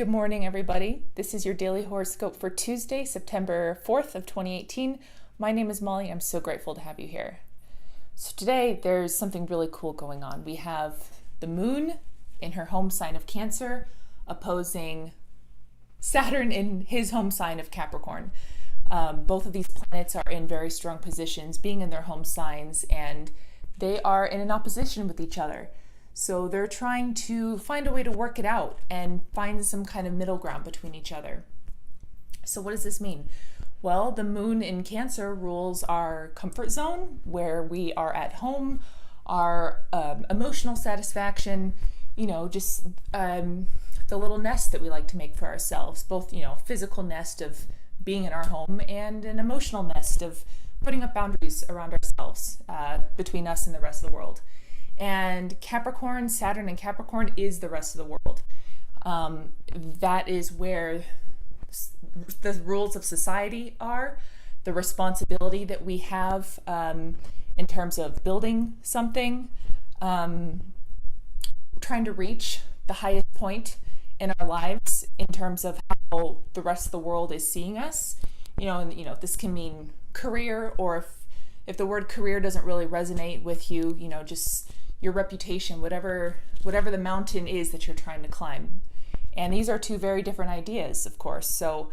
Good morning, everybody. This is your daily horoscope for Tuesday, September 4th of 2018. My name is Molly. I'm so grateful to have you here. So today there's something really cool going on. We have the moon in her home sign of Cancer opposing Saturn in his home sign of Capricorn. Both of these planets are in very strong positions, being in their home signs, and they are in an opposition with each other. So they're trying to find a way to work it out and find some kind of middle ground between each other. So what does this mean? Well, the moon in Cancer rules our comfort zone, where we are at home, our emotional satisfaction, just the little nest that we like to make for ourselves, both, physical nest of being in our home and an emotional nest of putting up boundaries around ourselves, between us and the rest of the world. And Capricorn, Saturn and Capricorn is the rest of the world. That is where the rules of society are, the responsibility that we have in terms of building something, trying to reach the highest point in our lives in terms of how the rest of the world is seeing us. This can mean career, or if the word career doesn't really resonate with you, just your reputation, whatever the mountain is that you're trying to climb. And these are two very different ideas, of course. So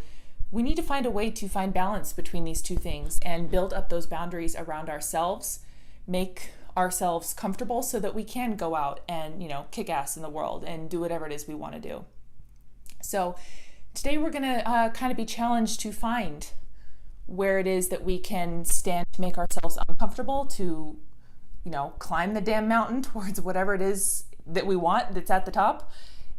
we need to find a way to find balance between these two things and build up those boundaries around ourselves, make ourselves comfortable so that we can go out and, kick ass in the world and do whatever it is we want to do. So today we're going to kind of be challenged to find where it is that we can stand to make ourselves uncomfortable, to climb the damn mountain towards whatever it is that we want that's at the top,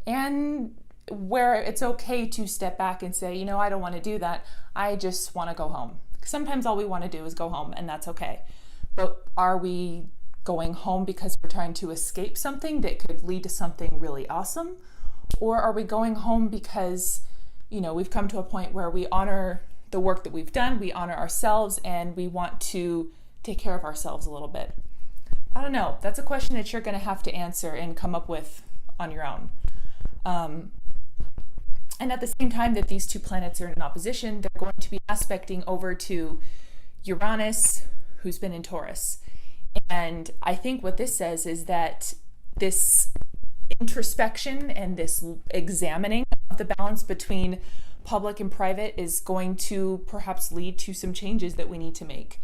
and where it's okay to step back and say, I don't want to do that. I just want to go home. Sometimes all we want to do is go home, and that's okay. But are we going home because we're trying to escape something that could lead to something really awesome? Or are we going home because, we've come to a point where we honor the work that we've done, we honor ourselves, and we want to take care of ourselves a little bit? I don't know. That's a question that you're going to have to answer and come up with on your own. And at the same time that these two planets are in opposition, they're going to be aspecting over to Uranus, who's been in Taurus. And I think what this says is that this introspection and this examining of the balance between public and private is going to perhaps lead to some changes that we need to make.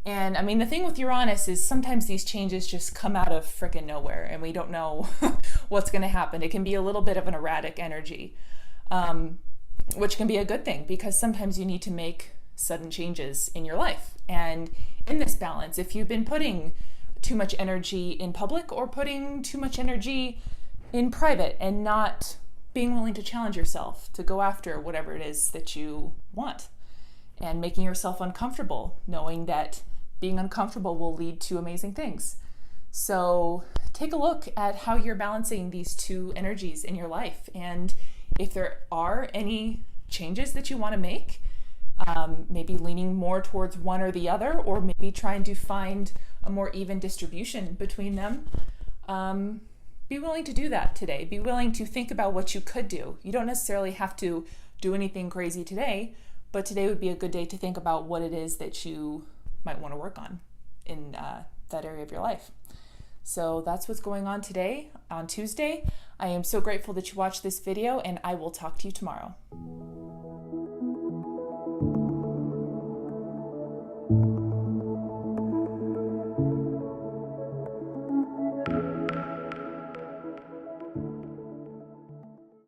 And the thing with Uranus is sometimes these changes just come out of frickin' nowhere and we don't know what's going to happen. It can be a little bit of an erratic energy, which can be a good thing, because sometimes you need to make sudden changes in your life. And in this balance, if you've been putting too much energy in public or putting too much energy in private and not being willing to challenge yourself to go after whatever it is that you want, and making yourself uncomfortable, knowing that being uncomfortable will lead to amazing things. So take a look at how you're balancing these two energies in your life. And if there are any changes that you want to make, maybe leaning more towards one or the other, or maybe trying to find a more even distribution between them, be willing to do that today. Be willing to think about what you could do. You don't necessarily have to do anything crazy today, but today would be a good day to think about what it is that you might want to work on in that area of your life. So that's what's going on today, on Tuesday. I am so grateful that you watched this video, and I will talk to you tomorrow.